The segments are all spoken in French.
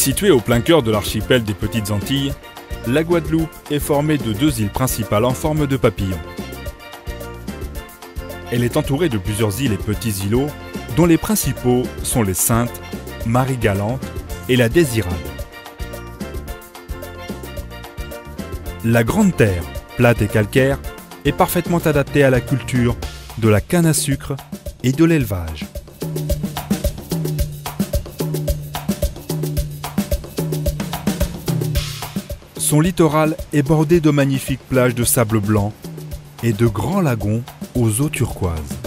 Située au plein cœur de l'archipel des Petites Antilles, la Guadeloupe est formée de 2 îles principales en forme de papillon. Elle est entourée de plusieurs îles et petits îlots, dont les principaux sont les Saintes, Marie-Galante et la Désirade. La Grande Terre, plate et calcaire, est parfaitement adaptée à la culture de la canne à sucre et de l'élevage. Son littoral est bordé de magnifiques plages de sable blanc et de grands lagons aux eaux turquoises.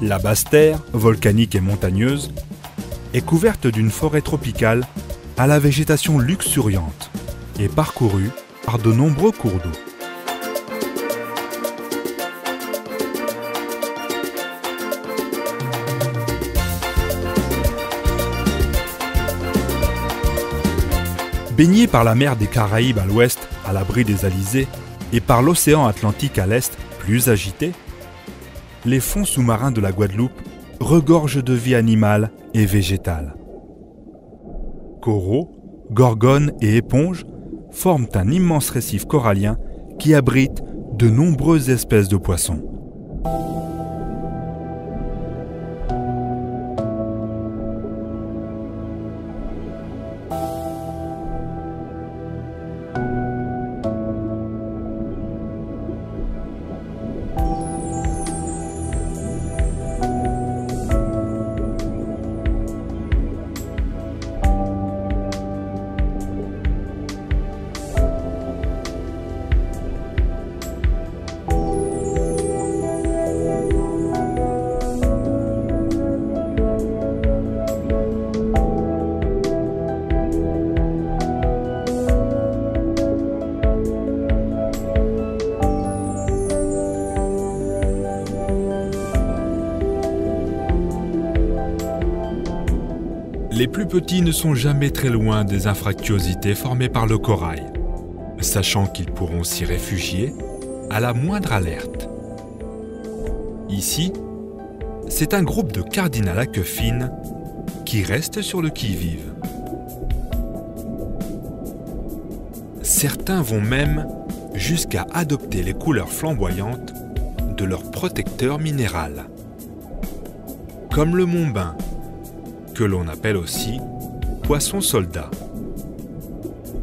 La Basse-Terre, volcanique et montagneuse, est couverte d'une forêt tropicale à la végétation luxuriante et parcourue par de nombreux cours d'eau. Baignée par la mer des Caraïbes à l'ouest, à l'abri des alizés, et par l'océan Atlantique à l'est, plus agité, les fonds sous-marins de la Guadeloupe regorgent de vie animale et végétale. Coraux, gorgones et éponges forment un immense récif corallien qui abrite de nombreuses espèces de poissons. Les plus petits ne sont jamais très loin des anfractuosités formées par le corail, sachant qu'ils pourront s'y réfugier à la moindre alerte. Ici, c'est un groupe de cardinals à queue fine qui reste sur le qui-vive. Certains vont même jusqu'à adopter les couleurs flamboyantes de leur protecteur minéral, comme le Montbain, que l'on appelle aussi poisson-soldat.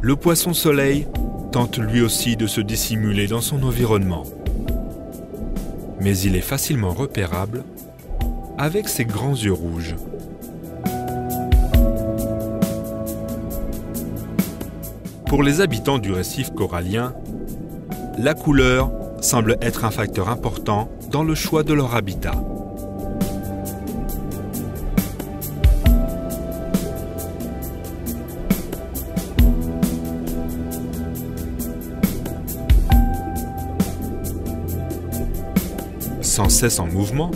Le poisson-soleil tente lui aussi de se dissimuler dans son environnement. Mais il est facilement repérable avec ses grands yeux rouges. Pour les habitants du récif corallien, la couleur semble être un facteur important dans le choix de leur habitat. Sans cesse en mouvement,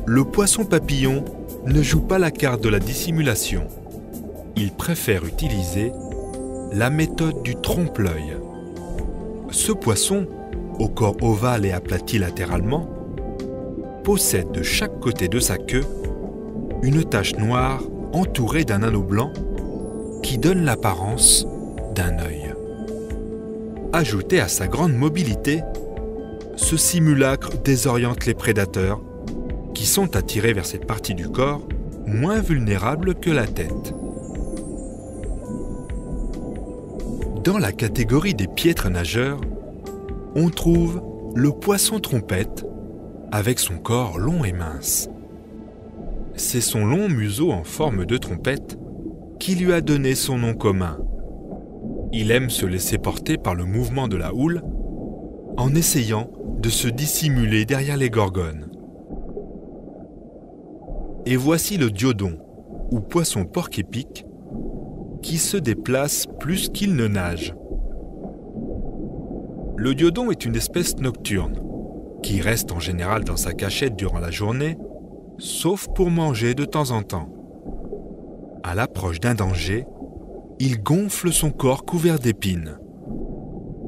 le poisson papillon ne joue pas la carte de la dissimulation. Il préfère utiliser la méthode du trompe-l'œil. Ce poisson, au corps ovale et aplati latéralement, possède de chaque côté de sa queue une tache noire entourée d'un anneau blanc qui donne l'apparence d'un œil. Ajouté à sa grande mobilité, ce simulacre désoriente les prédateurs qui sont attirés vers cette partie du corps moins vulnérable que la tête. Dans la catégorie des piètres nageurs, on trouve le poisson trompette avec son corps long et mince. C'est son long museau en forme de trompette qui lui a donné son nom commun. Il aime se laisser porter par le mouvement de la houle en essayant de se dissimuler derrière les gorgones. Et voici le diodon, ou poisson porc-épic, qui se déplace plus qu'il ne nage. Le diodon est une espèce nocturne, qui reste en général dans sa cachette durant la journée, sauf pour manger de temps en temps. À l'approche d'un danger, il gonfle son corps couvert d'épines.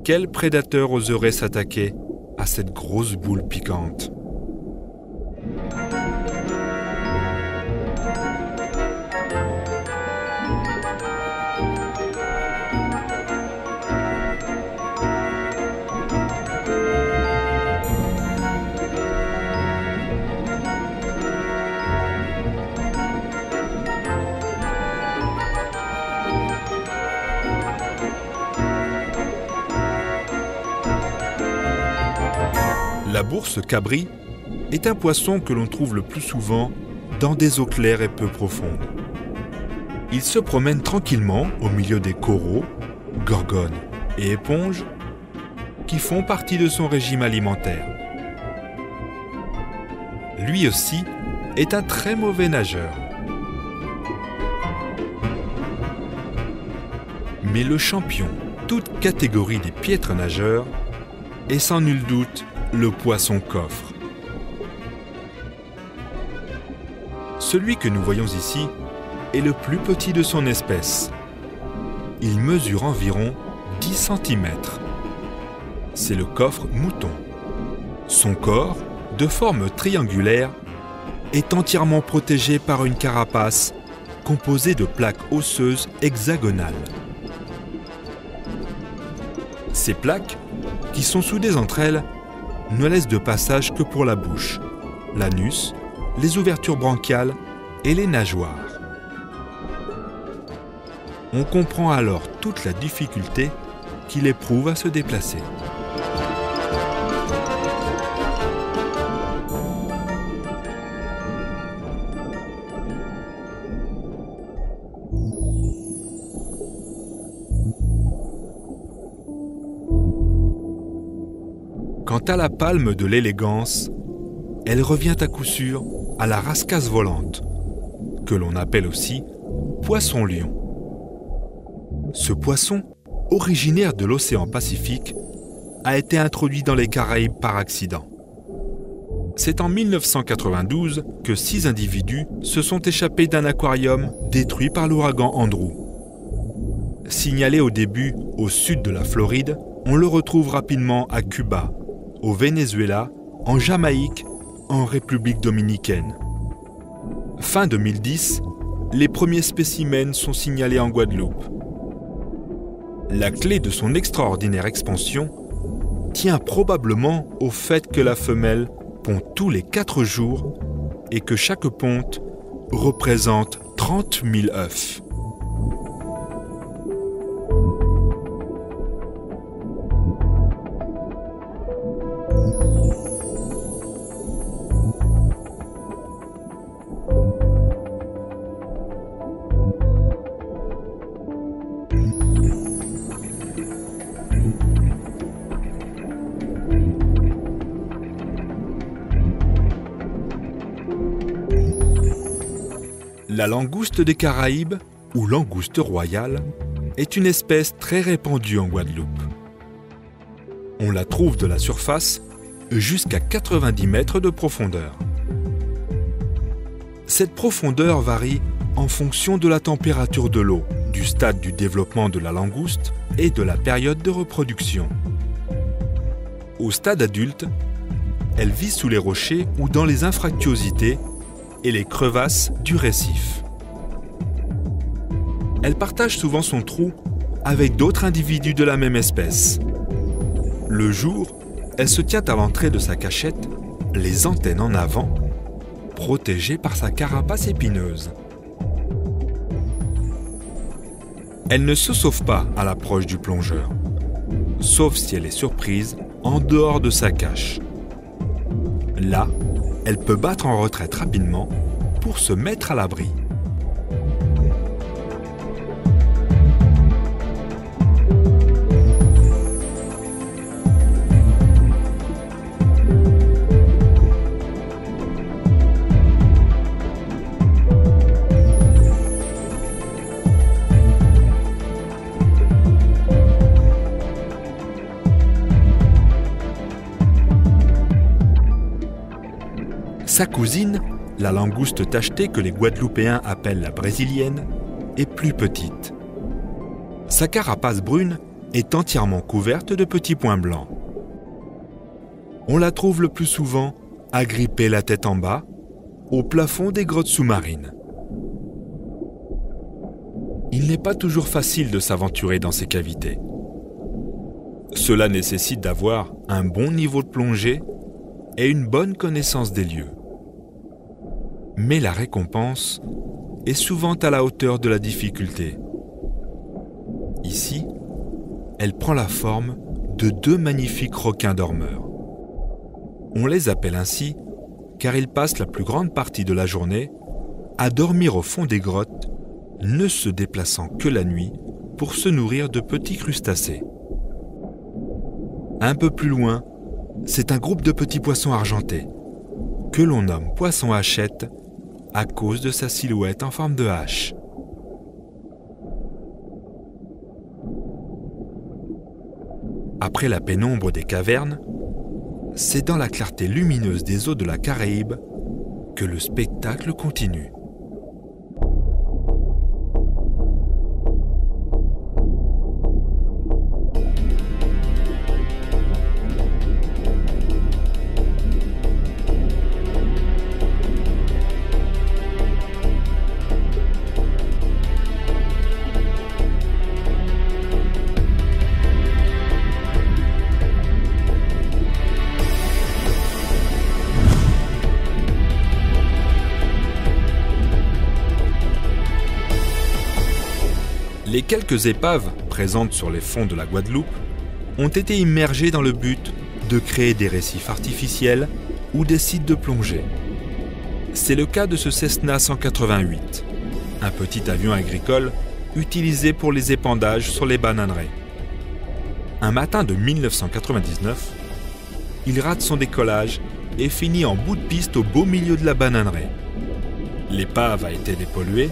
Quel prédateur oserait s'attaquer à cette grosse boule piquante ? bourse cabri est un poisson que l'on trouve le plus souvent dans des eaux claires et peu profondes. Il se promène tranquillement au milieu des coraux, gorgones et éponges qui font partie de son régime alimentaire. Lui aussi est un très mauvais nageur. Mais le champion, toute catégorie des piètres nageurs, est sans nul doute le poisson coffre. Celui que nous voyons ici est le plus petit de son espèce. Il mesure environ 10 cm. C'est le coffre mouton. Son corps, de forme triangulaire, est entièrement protégé par une carapace composée de plaques osseuses hexagonales. Ces plaques, qui sont soudées entre elles, ne laissent de passage que pour la bouche, l'anus, les ouvertures branchiales et les nageoires. On comprend alors toute la difficulté qu'il éprouve à se déplacer. Quant à la palme de l'élégance, elle revient à coup sûr à la rascasse volante, que l'on appelle aussi poisson-lion. Ce poisson, originaire de l'océan Pacifique, a été introduit dans les Caraïbes par accident. C'est en 1992 que 6 individus se sont échappés d'un aquarium détruit par l'ouragan Andrew. Signalé au début au sud de la Floride, on le retrouve rapidement à Cuba, au Venezuela, en Jamaïque, en République dominicaine. Fin 2010, les premiers spécimens sont signalés en Guadeloupe. La clé de son extraordinaire expansion tient probablement au fait que la femelle pond tous les 4 jours et que chaque ponte représente 30 000 œufs. La langouste des Caraïbes, ou langouste royale, est une espèce très répandue en Guadeloupe. On la trouve de la surface jusqu'à 90 mètres de profondeur. Cette profondeur varie en fonction de la température de l'eau, du stade du développement de la langouste et de la période de reproduction. Au stade adulte, elle vit sous les rochers ou dans les anfractuosités et les crevasses du récif. Elle partage souvent son trou avec d'autres individus de la même espèce. Le jour, elle se tient à l'entrée de sa cachette, les antennes en avant, protégée par sa carapace épineuse. Elle ne se sauve pas à l'approche du plongeur, sauf si elle est surprise en dehors de sa cache. Là, elle peut battre en retraite rapidement pour se mettre à l'abri. Sa cousine, la langouste tachetée que les Guadeloupéens appellent la brésilienne, est plus petite. Sa carapace brune est entièrement couverte de petits points blancs. On la trouve le plus souvent agrippée la tête en bas, au plafond des grottes sous-marines. Il n'est pas toujours facile de s'aventurer dans ces cavités. Cela nécessite d'avoir un bon niveau de plongée et une bonne connaissance des lieux. Mais la récompense est souvent à la hauteur de la difficulté. Ici, elle prend la forme de 2 magnifiques requins dormeurs. On les appelle ainsi car ils passent la plus grande partie de la journée à dormir au fond des grottes, ne se déplaçant que la nuit pour se nourrir de petits crustacés. Un peu plus loin, c'est un groupe de petits poissons argentés, que l'on nomme poisson hachette à cause de sa silhouette en forme de hache. Après la pénombre des cavernes, c'est dans la clarté lumineuse des eaux de la Caraïbe que le spectacle continue. Les quelques épaves présentes sur les fonds de la Guadeloupe ont été immergées dans le but de créer des récifs artificiels ou des sites de plongée. C'est le cas de ce Cessna 188, un petit avion agricole utilisé pour les épandages sur les bananeraies. Un matin de 1999, il rate son décollage et finit en bout de piste au beau milieu de la bananeraie. L'épave a été dépolluée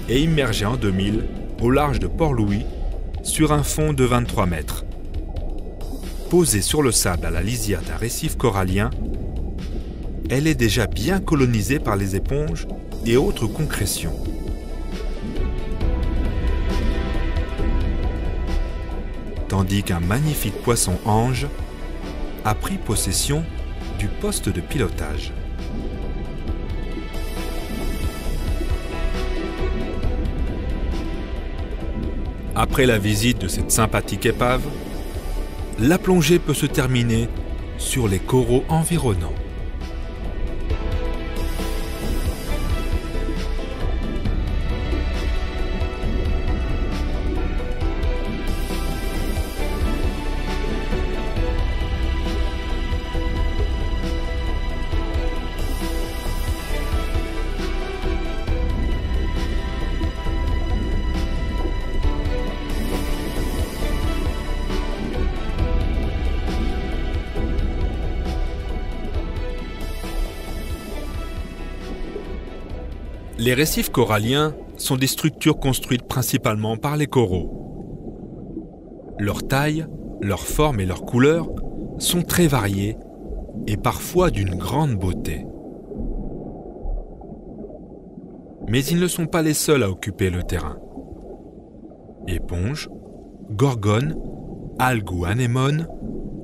et immergée en 2000 au large de Port-Louis, sur un fond de 23 mètres. Posée sur le sable à la lisière d'un récif corallien, elle est déjà bien colonisée par les éponges et autres concrétions. Tandis qu'un magnifique poisson ange a pris possession du poste de pilotage. Après la visite de cette sympathique épave, la plongée peut se terminer sur les coraux environnants. Les récifs coralliens sont des structures construites principalement par les coraux. Leur taille, leur forme et leur couleur sont très variées et parfois d'une grande beauté. Mais ils ne sont pas les seuls à occuper le terrain. Éponges, gorgones, algues ou anémones,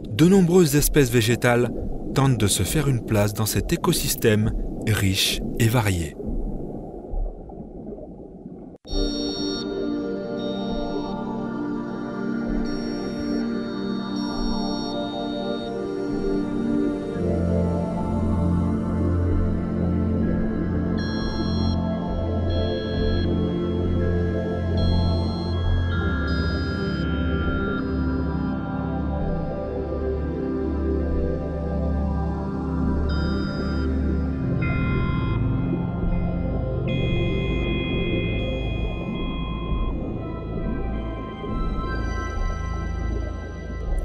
de nombreuses espèces végétales tentent de se faire une place dans cet écosystème riche et varié.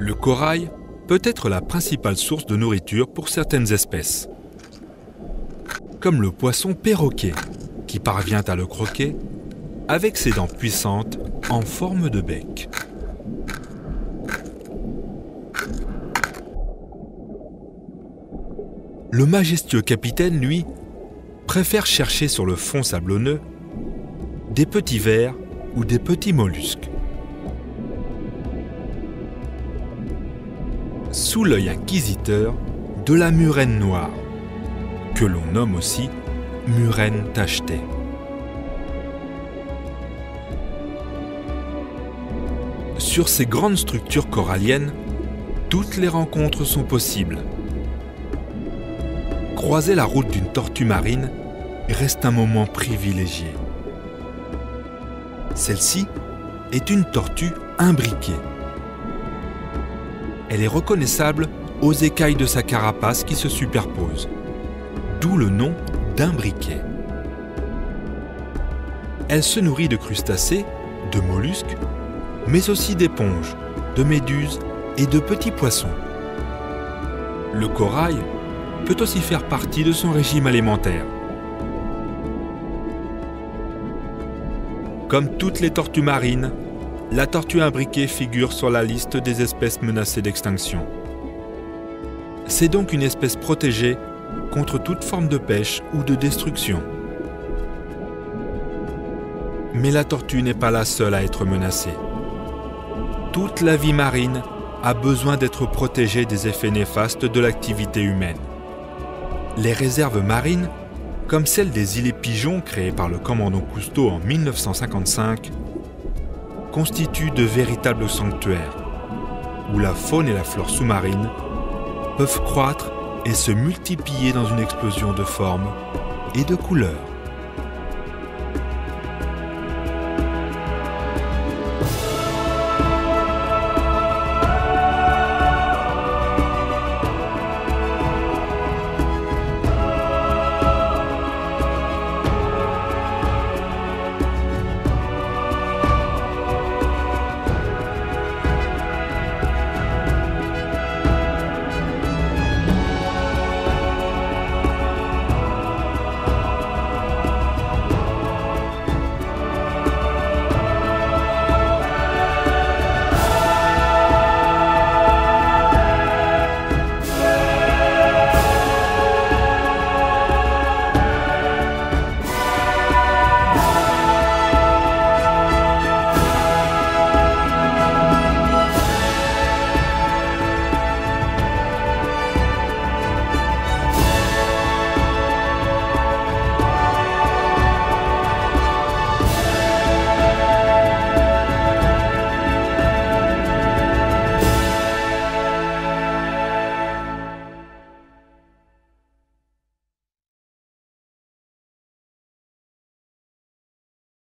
Le corail peut être la principale source de nourriture pour certaines espèces, comme le poisson perroquet, qui parvient à le croquer avec ses dents puissantes en forme de bec. Le majestueux capitaine, lui, préfère chercher sur le fond sablonneux des petits vers ou des petits mollusques. Sous l'œil inquisiteur de la murène noire, que l'on nomme aussi murène tachetée. Sur ces grandes structures coralliennes, toutes les rencontres sont possibles. Croiser la route d'une tortue marine reste un moment privilégié. Celle-ci est une tortue imbriquée. Elle est reconnaissable aux écailles de sa carapace qui se superposent, d'où le nom d'imbriquet. Elle se nourrit de crustacés, de mollusques, mais aussi d'éponges, de méduses et de petits poissons. Le corail peut aussi faire partie de son régime alimentaire. Comme toutes les tortues marines, la tortue imbriquée figure sur la liste des espèces menacées d'extinction. C'est donc une espèce protégée contre toute forme de pêche ou de destruction. Mais la tortue n'est pas la seule à être menacée. Toute la vie marine a besoin d'être protégée des effets néfastes de l'activité humaine. Les réserves marines, comme celle des îlets Pigeons créées par le commandant Cousteau en 1955, constituent de véritables sanctuaires où la faune et la flore sous-marine peuvent croître et se multiplier dans une explosion de formes et de couleurs.